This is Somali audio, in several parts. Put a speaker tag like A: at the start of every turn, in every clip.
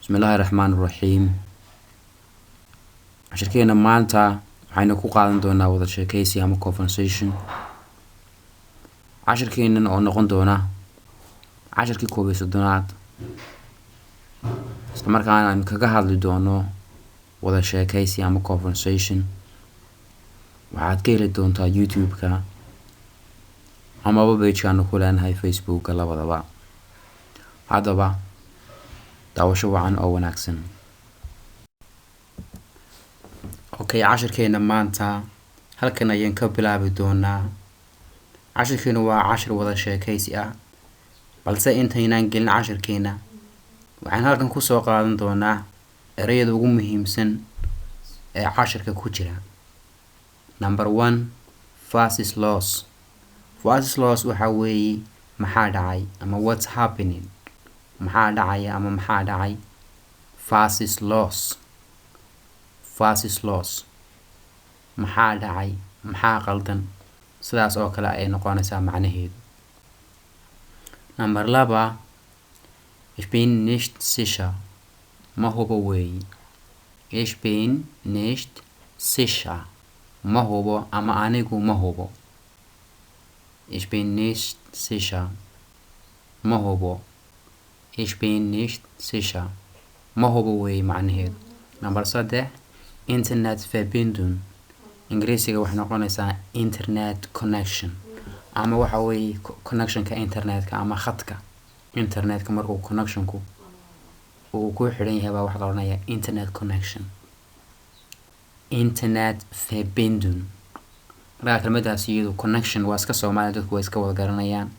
A: بسم الله الرحمن الرحيم. عشركينا مانتا waxaynu ku qaadan doonaa wada sheekaysi ama conversation. Cashirkeenan oo noqon doona cashirkii 11aad. Isla markaana aan kaga hadli doono wada sheekaysi ama conversation. Waxaad ka heli doontaa YouTube-ka ama page-kan ku leenahay Facebook-ka labadaba. Haddaba daawasho wacan oo wanaagsan. Okay, cashirkeena maanta halkan ayaan ka bilaabi doonaa. Cashirkeena waa cashir wada sheekaysi ah, balse intaynaan gelin cashirkeena waxaan halkan ku soo qaadan doonaa ereyada ugu muhiimsan ee cashirka ku jira. Number 1, versus loss. Versus loss waxa weeye maxaa dhacay ama what's happening. Maxaa dhacaya ama maxaa dhacay. Versus loss. Versus loss. Maxaa dhacay, maxaa qaldan. Sidaas oo kale ay noqonaysaa macnaheedu. Number 2, ich bin nicht sicher. Ma hubo weeye. Ich bin nicht sicher. Ma hubo ama anigu ma hubo. Ich bin nicht sicher. Ma hubo. Ich bin nicht sicher. Ma hubo weeye macnaheedu. Number 3, Internetverbindung. Ingiriisiga waxay noqonaysaa internet connection ama waxa weeye connectionka internetka ama khadka internetka markuu connectionku uu ku xiran yahay baa waxa la oranayaa internet connection. Internetverbindung. Marka kelmadaas iyadu connection waa iska Soomaali dadku way iska wada garanayaan.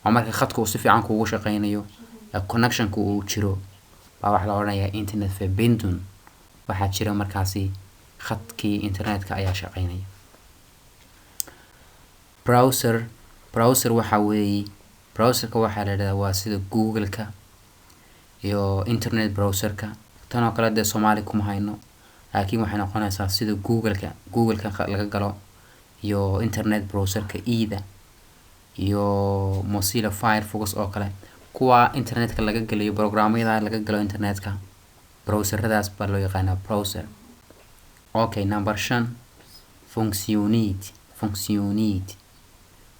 A: Waa marka khadku si fiican kuugu shaqeynayo connectionku uu jiro baa waxa la oranayaa Internetverbindung. waxaa jira markaasi khadkii internetka ayaa shaqeynaya. Browser waxa weeye browserka waxaa la yiraahdaa waa sida Google-ka iyo internet browserka. tan oo kale de Soomaali kuma hayno laakiin waxay noqonaysaa sida Google-ka laga galo iyo internet browserka ida iyo Mozilla Firefox oo kale kuwa internetka laga galayo programyada laga galo internetka. Browseradaas baa loo yaqaanaa browser. Okay, number 5,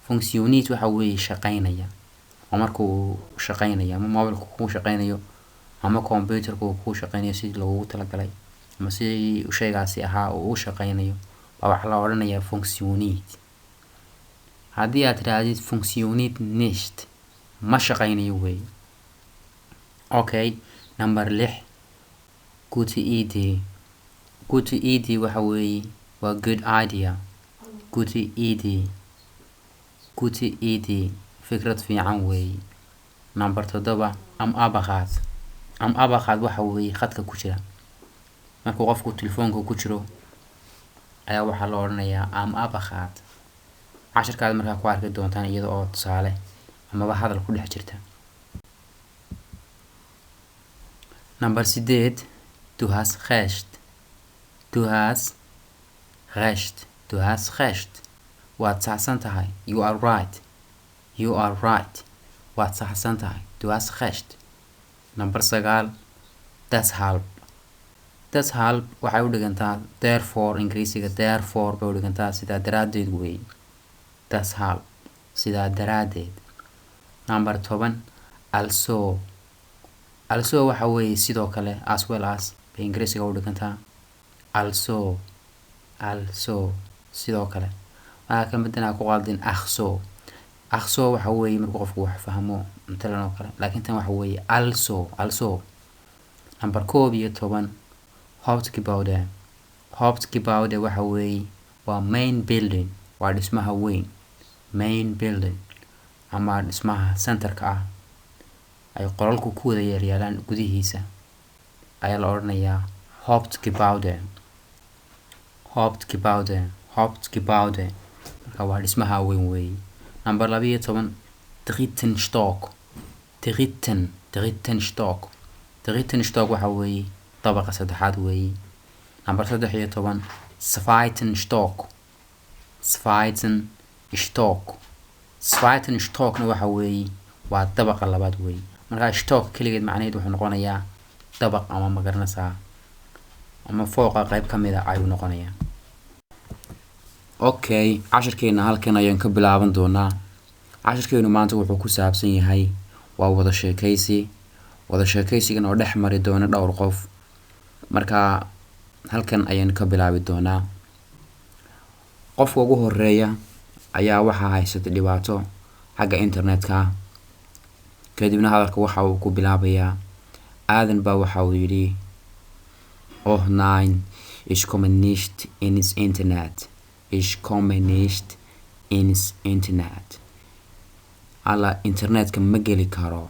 A: Funktionit waxa weeye shaqeynaya. Markuu shaqeynaya ama mobilku ku shaqeynayo ama computerku ku shaqeynayo sidii loogu talagalay ama sidii shaygaasi ahaa uu shaqeynayo baa waxa la oranayaa Funktionit. Haddii aad tirahdid Funktionit nicht ma shaqeynayo weeye. Okay, number 6, Gute Idee. Gute Idee waxa weeye waa good idea. Gute Idee. Gute Idee. Fikrad fiican weeye. Number 7, am Abaqaad waxa weeye khadka ku jira. Markuu qofku telefoonka ku jiro ayaa waxa la oranayaa am Abaqaad. Cashirkaada markaa ku arki doontaan iyada oo tusaale ama hadal ku dhex jirta. Number 8, Du hast recht. Du hast recht. Du hast recht. Waad saxsan tahay. You are right. You are right. Waad saxsan tahay. Du hast recht. Number 9, deshalb. Deshalb waxay u dhigantaa therefore. Ingiriisiga therefore bay u dhigantaa sidaa daraadeed weeye. Deshalb sidaa daraadeed. Number 10, also. Also waxa weeye sidoo kale as well as bay Ingiriisiga u dhigantaa. Also sidoo kale. Waxa ka mid ah ku qaldin akhso waxa weeye markuu qofku wax fahmo intaan oo kale laakiin tan waxa weeye also. Number 11, Hauptgebäude waxa weeye waa main building. waa dhismaha weyn. Main building ama dhismaha centerka ah ay qolalku ku wada yaalaan gudihiisa ayaa la oranayaa Hauptgebäude. Marka waa dhismaha weyn weeye. Number 12, Drittenstock waxa weeye dabaqa saddexaad weeye. Number 13, Zweitenstockna waxa weeye waa dabaqa labaad weeye. Marka stock kaligeed macnaheedu wuxuu noqonayaa dabaq ama magaranaysaa ama fooqa qayb ka mid ah ayuu noqonayaa. Okay, cashirkeena halkan ayaan ka bilaaban doonaa. cashirkeenu maanta wuxuu ku saabsan yahay waa wada sheekaysi. wada sheekaysigan oo dhex mari doona dhowr qof. marka halkan ayaan ka bilaabi doonaa. qofka ugu horeeya ayaa waxaa haysata dhibaato xagga internetka. kadibna hadalka waxa uu ku bilaabayaa. Aadan baa waxa uu yidhi, oh nein, ich komme nicht ins Internet. Ich komme nicht ins Internet. Alla internetka ma geli karo.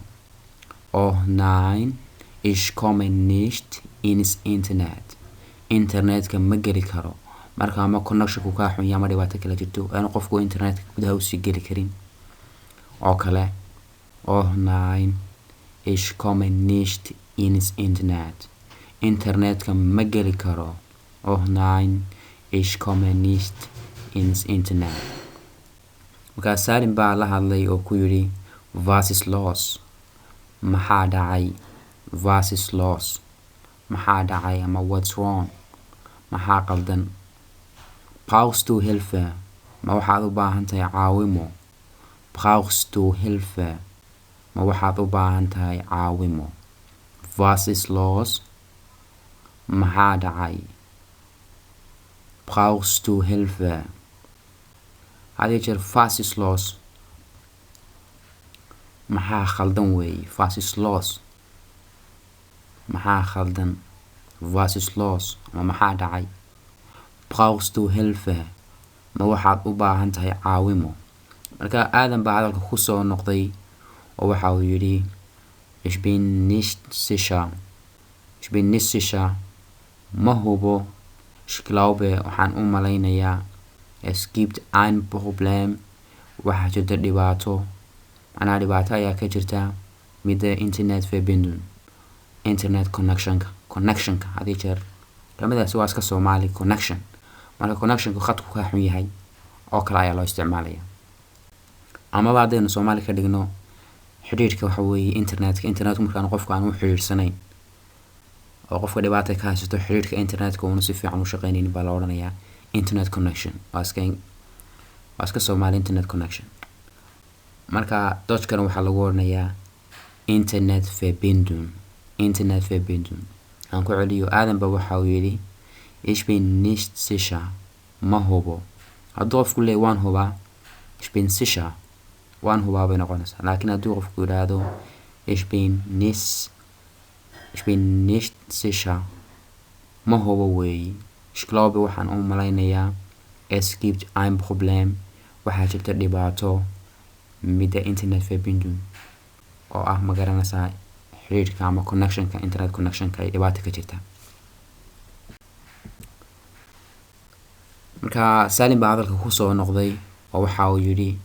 A: Oh nein, ich komme nicht ins Internet. internetka ma geli karo. marka ama connection ku ka xun yahay ama dhibaato kala jirto aan qofku internetka gudaha u sii geli karin. oo kale, oh nein, ich komme nicht ins Internet. internetka ma geli karo. Oh nein, ich komme nicht ins Internet. marka Salim baa la hadlay oo ku yiri, was ist los? maxaa dhacay? was ist los? maxaa dhacay ama what's wrong? maxaa qaldan? brauchst du Hilfe? ma waxaad u baahan tahay caawimo? brauchst du Hilfe? ma waxaad u baahan tahay caawimo? was ist los? maxaa dhacay? brauchst du Hilfe? hadii jeer was ist los maxaa khaldan weey. was ist los? maxaa khaldan? was ist los? ama maxaa dhacay? brauchst du Hilfe? ma waxaad u baahan tahay caawimo? marka Aadan baa hadalka ku soo noqday oo waxa uu yidhi, ich bin nicht sicher. ich bin nicht sicher. ma hubo. ich glaube, waxaan u malaynayaa, es gibt ein Problem. waxaa jirta dhibaato. macnaha dhibaato ayaa ka jirta mit der Internetverbindung. internet connectionka hadii jeer kelmadaasi waa iska Soomaali connection. marka connectionku khadku ka xun yahay oo kale ayaa loo isticmaalayaa. ama haddaynu Soomaali ka dhigno xiriirka waxa weeye internetku markaan qofku aan u xiriirsanayn oo qofka dhibaato ka haysto xiriirka internetka uu si fiican u shaqeynaynin baa la oranayaa internet connection. waa iska Soomaali internet connection. marka Dutch-kana waxaa lagu oranayaa Internetverbindung. aan ku celiyo. Aadan baa waxa uu yidhi, ich bin nicht sicher. ma hubo. hadduu qofku leeyahay waan hubaa, ich bin sicher, waan hubaa bay noqonaysaa. laakiin hadduu qofku yidhaahdo ich bin nicht sicher, ma hubo weey. ich glaube, waxaan u malaynayaa, es gibt ein Problem. waxaa jirta dhibaato mit der Internetverbindung oo ah ma garanaysaa xiriirka ama connectionka internet connectionka ay dhibaato ka jirta. marka Salim baa hadalka ku soo noqday oo waxa uu yidhi,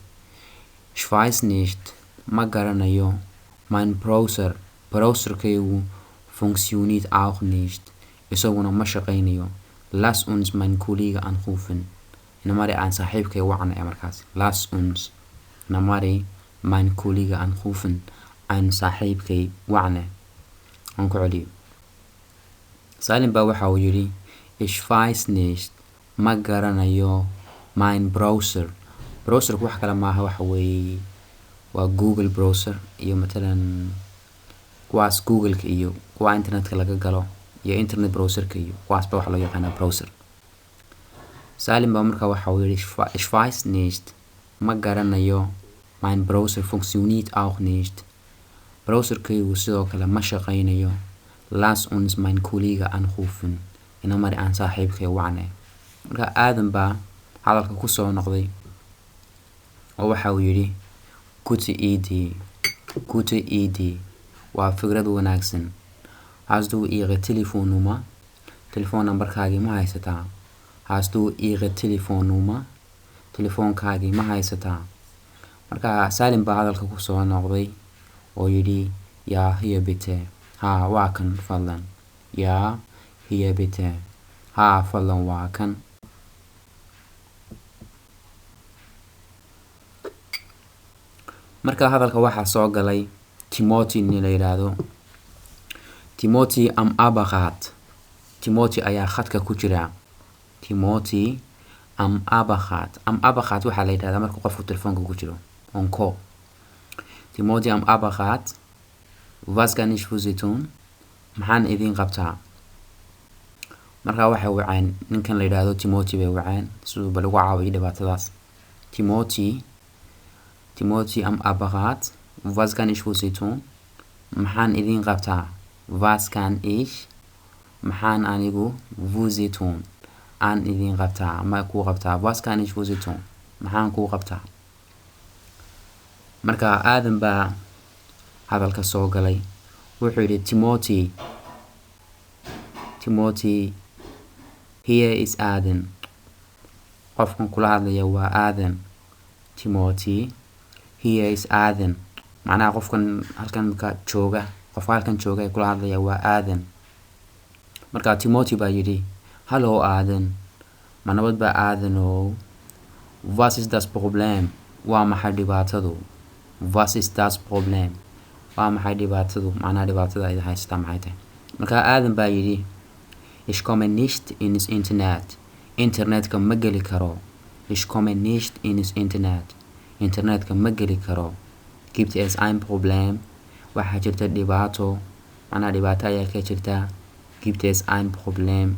A: ich weiß nicht, ma garanayo, mein browserkaygu funktioniert auch nicht. isaguna ma shaqaynayo. lass uns mein Kollege anrufen. namari aan saaxiibkay wacnay markaas. lass uns namari mein Kollege anrufen. aan saaxiibkay wacnay. aan ku celiyo. Salim baa waxa uu yidhi, ich weiß nicht, ma garanayo, mein browserku wax kale maaha, waxa weeye waa Google browser iyo matalan kuwaas Google-ka iyo kuwa internetka laga galo iyo internet browserka iyo kuwaas baa waxa loo yaqaanaa browser. Salim baa markaa waxa uu yidhi, ich weiß nicht, ma garanayo, mein Browser funktioniert auch nicht. browserkaygu sidoo kale ma shaqaynayo. lass uns mein Kollege anrufen. inamari aan saaxiibkay wacnay. marka Aadan baa hadalka ku soo noqday oo waxa uu yidhi, gute Idee. waa fikrad wanaagsan. hast du ihre Telefonnummer? telefoon numberkaagii ma haysataa? hast du ihre Telefonnummer? telefoonkaagii ma haysataa? marka Salim baa hadalka ku soo noqday oo yidhi, ja, hier bitte. ha, waa kan fadlan. ja, hier bitte. ha, fadlan waa kan. marka hadalka waxaa soo galay Timothy nin la yidhaahdo. Timothy am Abagat. Timothy ayaa khadka ku jira. Timothy am Abagat. Am Abagat waxaa la yidhahdaa marka qofku telefoonka ku jiro. On call. Timothy am Abagat. Was kann ich für Sie tun? Maxaan idin qabtaa? Markaa waxay waceen ninkan la yidhaahdo Timothy bay waceen siduu bal ugu caawiyo dhibaatadaas. Timothy am Abagat. Was kann ich für Sie tun? Maxaan idin qabtaa? Was kann ich? Maxaan anigu für Sie tun? Aan idin qabtaa ama kuu qabtaa. Was kann ich für Sie tun? Maxaan kuu qabtaa? Markaa aadan baa hadalka soo galay. Wuxuu yidhi Timothy, here is Aadan. Qofkan kula hadlaya waa Aadan. Timothy, here is Aadan. Macnaha qofkan halkan ka jooga, qofka halkan jooga ee kula hadlaya waa Aadan. Markaa Timothy baa yidhi, hallo Aadan. Ma nabad baa Aadanow? Was ist das Problem? Waa maxay dhibaatadu? Was ist das Problem? Waa maxay dhibaatadu? Macnaha dhibaatada ay haystaa maxay tahay? Markaa Aadan baa yidhi, ich komme nicht ins Internet. Internetka ma geli karo. Ich komme nicht ins Internet. Internetka ma geli karo. Gibt es ein Problem? Waxaa jirta dhibaato. Macnaha dhibaato ayaa ka jirta. Gibt es ein Problem?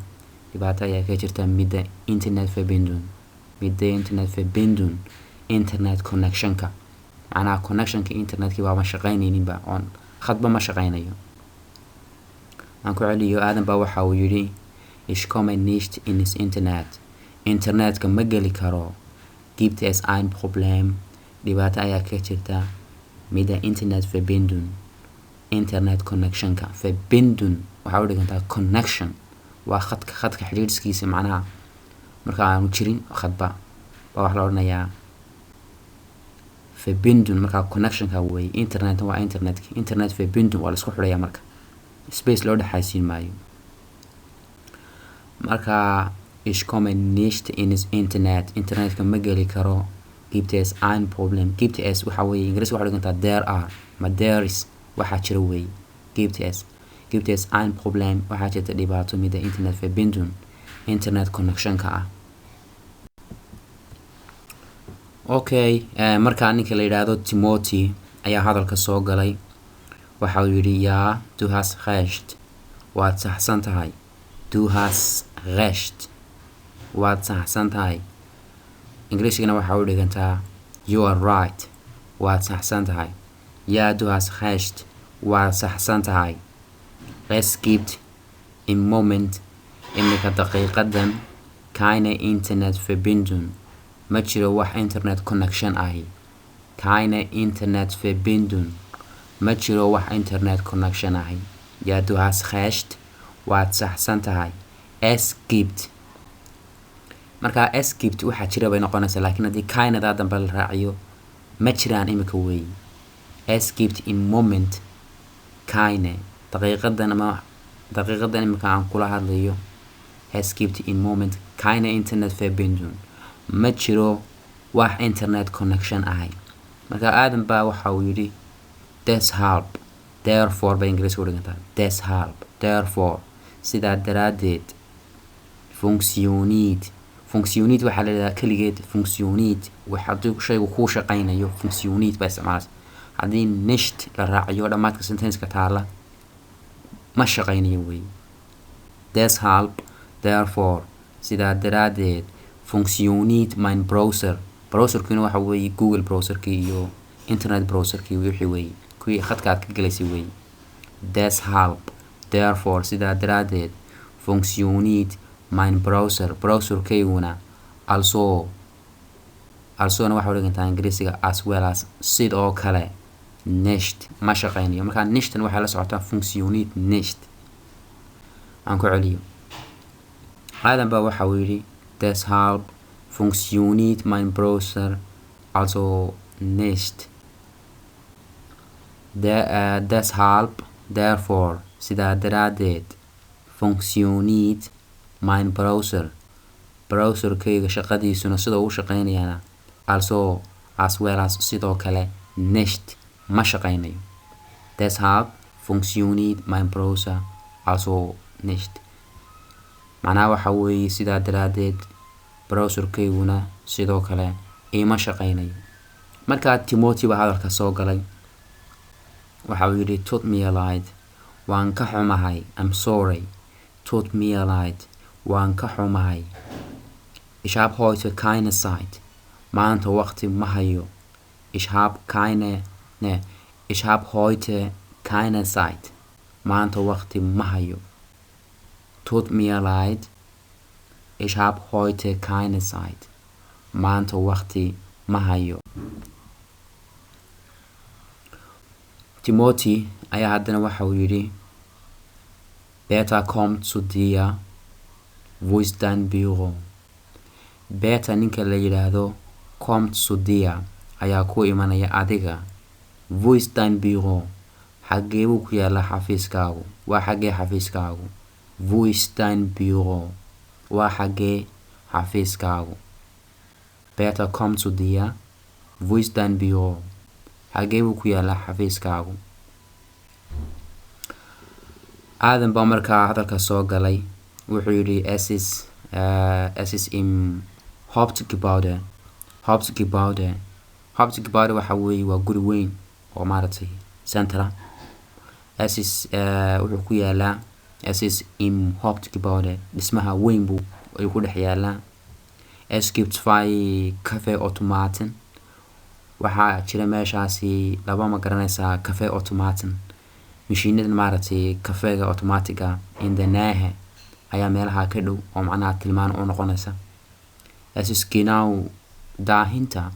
A: Dhibaato ayaa ka jirta mit der Internetverbindung. Mit der Internetverbindung. Internet connectionka. Macnaha connectionka internetkii baa ma shaqaynayninba oon khadba ma shaqaynayo. Aan ku celiyo Aadan baa waxa uu yidhi, ich komme nicht ins Internet. Internetka ma geli karo. Gibt es ein Problem? Dhibaato ayaa ka jirta mit der Internetverbindung. Internet connectionka. Verbindung waxaa u dhigantaa connection. Waa khadka xiriirskiisa macnaha marka aanu jirin khadba baa wax la odhanayaa Verbindung. Markaa connectionka weeye. Internet waa internetka. Internet Verbindung waa la isku xidhayaa marka. Space loo dhexaysiin maayo. Markaa ich komme nicht ins Internet. Internetka ma geli karo. Gibt es ein Problem? Gibt es waxaa weeye Ingiriis waxaa dhigantaa there are ma there is waxaa jira weeye. Gibt es ein Problem? Waxaa jirta dhibaato mit der Internetverbindung. Internet connectionka ah. Okay, markaa ninka la yidhaahdo Timothy ayaa hadalka soo galay. Waxa uu yidhi, ja, du hast recht. Waad saxsan tahay. Du hast recht. Waad saxsan tahay. Ingiriisigana waxaa u dhigantaa you are right. Waad saxsan tahay. Ja, du hast recht. Waad saxsan tahay. Es gibt im Moment imika daqiiqadan keine Internetverbindung. Ma jiro wax internet connection ahi. Keine Internetverbindung. Ma jiro wax internet connection ahi. Ja, du hast recht. Waad saxsan tahay. Es gibt. Markaa es gibt waxaa jira bay noqonaysaa laakiin haddii kainadaa dambe la raaciyo ma jiraan imika weeye. Es gibt im Moment keine. daqiiqadan imika aan kula hadlayo. Es gibt im Moment keine Internetverbindung. Ma jiro wax internet connection ahay. Markaa Aadan baa waxa uu yidhi, deshalb. Therefore bay Ingiriiska u dhigantaa. Deshalb. Therefore. Sidaa daraaddeed. Funktioniert. Funktioniert waxaa la yidhahdaa keligeed. Funktioniert haddii shaygu kuu shaqaynayo. Funktioniert baa isticmaalaysa. Haddii nicht la raaciyo dhammaadka sentenska taala ma shaqaynayo weeye. Deshalb. Therefore. Sidaa daraaddeed. Funktioniert mein Browser. Browserkiina waxa weeye Google browserkii iyo internet browserkii wixii weeye. Kuwii khadka aad ka galaysay weeye. Deshalb. Therefore. Sidaa daraaddeed. Funktioniert mein Browser. Browserkayguna alsona waxa u dhigantaa Ingiriisiga as well as sidoo kale nicht ma shaqaynayo. Markaa nichtan waxay la socotaa funktioniert nicht. Aan ku celiyo. Aadan baa waxa uu yidhi, deshalb funktioniert mein Browser also nicht. Deshalb. Therefore. Sidaa daraaddeed. Funktioniert mein Browser. Browserkayga shaqadiisuna sida uu shaqaynayaana as well as sidoo kale nicht ma shaqaynayo. Deshalb. funktioniert mein Browser also nicht. macnaha waxa weeye sidaa daraadeed browserkayguna sidoo kale ima shaqaynayo. markaa Timothy baa hadalka soo galay, waxa uu yidhi tut mir leid, waan ka xumahay, I'm sorry, tut mir leid, waan ka xumahay, ich habe heute keine Zeit, maanta waqti ma hayo, ich habe heute keine Zeit, maanta waqti ma hayo, tut mir leid, ich habe heute keine Zeit, maanta waqti ma hayo. Timothy ayaa haddana waxa uu yidhi Peter kommt zu dir, wo ist dein Büro? Peter ninka la yidhaahdo kommt zu dir ayaa ku imanaya adiga, wo ist dein Büro? xagee buu ku yaala xafiiskaagu? waa xagee xafiiskaagu? wo ist dein Büro? waa xagee xafiiskaagu? Peter kommt zu dir, wo ist dein Büro? xagee buu ku yaala xafiiskaagu? aadan baa markaa hadalka soo galay, wuxuu yidhi es ist im Hauptgebäude. Hauptgebäude waxa weeye waa guri weyn oo maaragtay centra. wuxuu ku yaalaa es ist im Hauptgebäude, dhismaha weyn buu ayuu ku dhex yaalaa. Es gibt zwei Kaffeeautomaten, waxaa jira meeshaasi laba ma garanaysaa Kaffeeautomaten, mashiinadan maaragtay kafeega automatiga in der Nähe ayaa meelaha ka dhow oo macnaha tilmaan u noqonaysa. Es ist genau dahinter,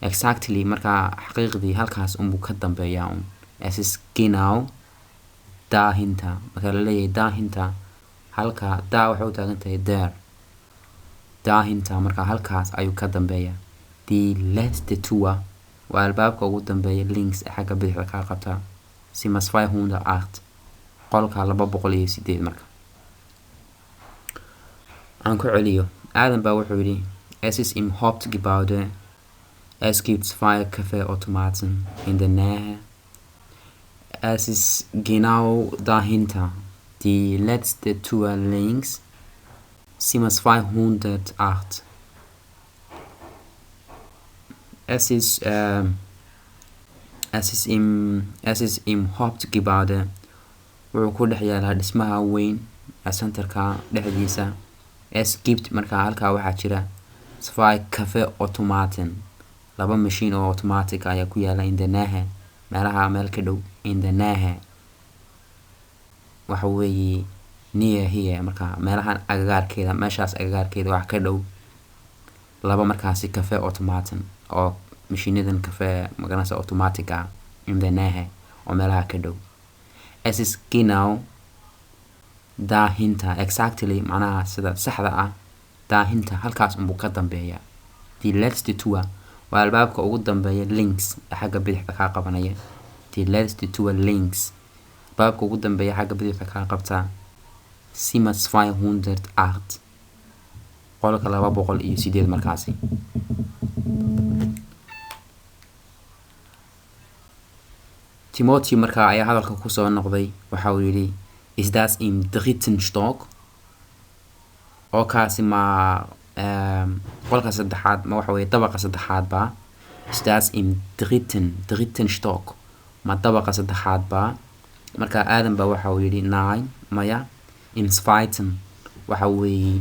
A: exactly markaa xaqiiqdii halkaas unbuu ka dambeeyaa un. Es ist genau dahinter, marka la leeyahay dahinter, halka daa waxay u taagan tahay there, dahinter markaa halkaas ayuu ka dambeeyaa. Die letzte Tür waa albaabka ugu dambeeya links xagga bidixda ka qabta Zimmer 208, qolka 208. marka aan ku celiyo, aadan baa wuxuu yidhi es ist im Hauptgebäude, es gibt zwei Kaffeeautomaten in der Nähe, es ist genau dahinter, die letzte Tür links, Zimmer 208. Es ist im Hauptgebäude, wuxuu ku dhex yaalaa dhismaha weyn ee centerka dhexdiisa. Es gibt markaa halkaa waxaa jira zwei Kaffeeautomaten, laba mashiin oo automatic ayaa ku yaala in der Nähe, meelaha meel ka dhow. in der Nähe waxa weeye near here, markaa meelahan agagaarkeeda, meeshaas agagaarkeeda wax ka dhow laba markaasi Kaffeeautomaten oo mashiinadan kafee magaranaysa automatic ah in der Nähe oo meelaha ka dhow. Es ist genau dahinter, exactly macnaha sida saxda ah, dahinter halkaas unbuu ka dambeeyaa. Die letzte Tür waa albaabka ugu dambeeya links xagga bidixda ka qabanaya. Die letzte Tür links, albaabka ugu dambeeya xagga bidixda ka qabta Zimmer 208, qolka 208 markaasi. Timothy markaa ayaa hadalka ku soo noqday, waxa uu yidhi ist das im dritten Stock? oo kaasi ma qolka saddexaad ma waxa weeye dabaqa saddexaad baa? Ist das im dritten Stock? ma dabaqa saddexaad baa? markaa aadan baa waxa uu yidhi nein, maya, im zweiten waxa weeye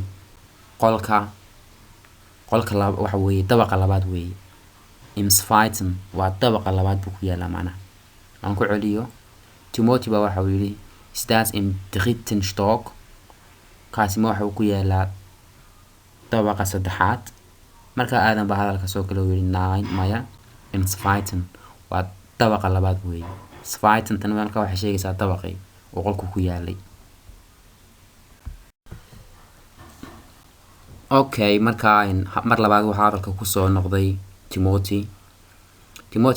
A: qolka waxa weeye dabaqa labaad weeye. Im zweiten waa dabaqa labaad buu ku yaalaa macnaha. aan ku celiyo, Timothy baa waxa uu yidhi ist das im dritten Stock? kaasi ma waxa uu ku yaalaa dabaqa saddexaad. markaa aadan baa hadalka soo kale uu yidhi nein, maya, im zweiten waa dabaqa labaad weeye. zweiten tan markaa waxay sheegaysaa dabaqii oo qolku ku yaalay. okay, markaa mar labaad waxaa hadalka ku soo noqday Timothy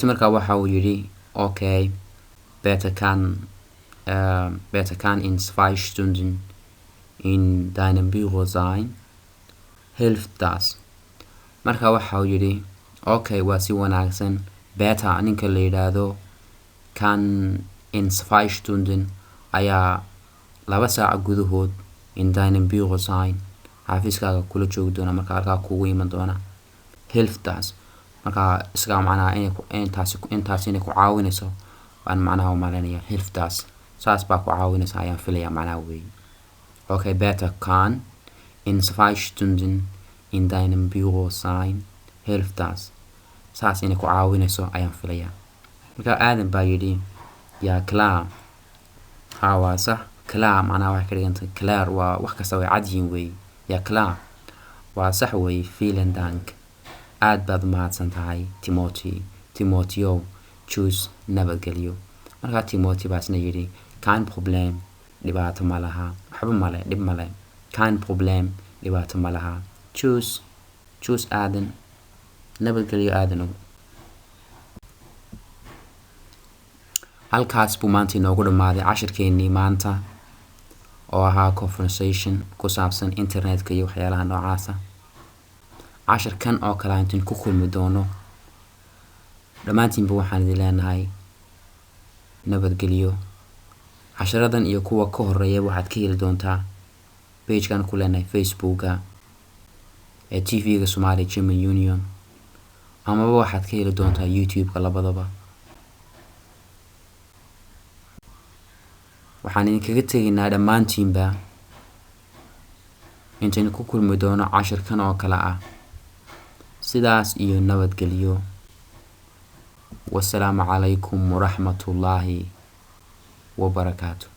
A: markaa waxa uu yidhi okay, Peter kann in 2 Stunden in deinem Büro sein, hilft das? markaa waxa uu yidhi okay, waa si wanaagsan. Peter ninka la yidhaahdo kann in 2 Stunden ayaa 2 saac gudahood in deinem Büro sein xafiiskaaga kula joogi doona marka halkaa kugu iman doona. Hilft das marka isaga macnaha intaas inay ku caawinayso baan macnaha u maleynaya. Hilft das saas baa ku caawinaysa ayaan filaya macnaha weey. Okay, better kann in 2 Stunden in deinem Büro sein. Hilft das saas inay ku caawinayso ayaan filaya. Marka aadan baa yidhi yaa klar waa sax. Klar macnaha waxay ka dhigantay klar waa wax kasta way cad yihiin weey. yaa klar waa sax weey. Vielen Dank aad baad mahadsan tahay Timoteo. Tschüss nabadgelyo. Marka Timoteo baasna yidhi kein Problem dhibaato ma laha waxba male dhib male. Kein Problem dhibaato ma laha. Tschüss aadan nabadgelyo aadanow. halkaas buu maanta inoogu dhammaaday cashirkeennii maanta oo ahaa conversation ku saabsan internetka iyo waxyaalaha noocaasa. cashirkan oo kale intaan ku kulmi doono dhammaantiinba waxaan idin leenahay nabadgelyo. cashiradan iyo kuwa ka horeeya waxaad ka heli doontaa page-kan ku leenahay Facebooka ee TV-ga Somali German Union amaba waxaad ka heli doontaa YouTube-ka labadaba. waxaan idinkaga tegaynaa dhammaantiinba intaan ku kulmi doono cashirkan oo kale ah. sidaas iyo nabadgelyo. wassalaamu calaykum waraxmatullaahi wabarakaatu.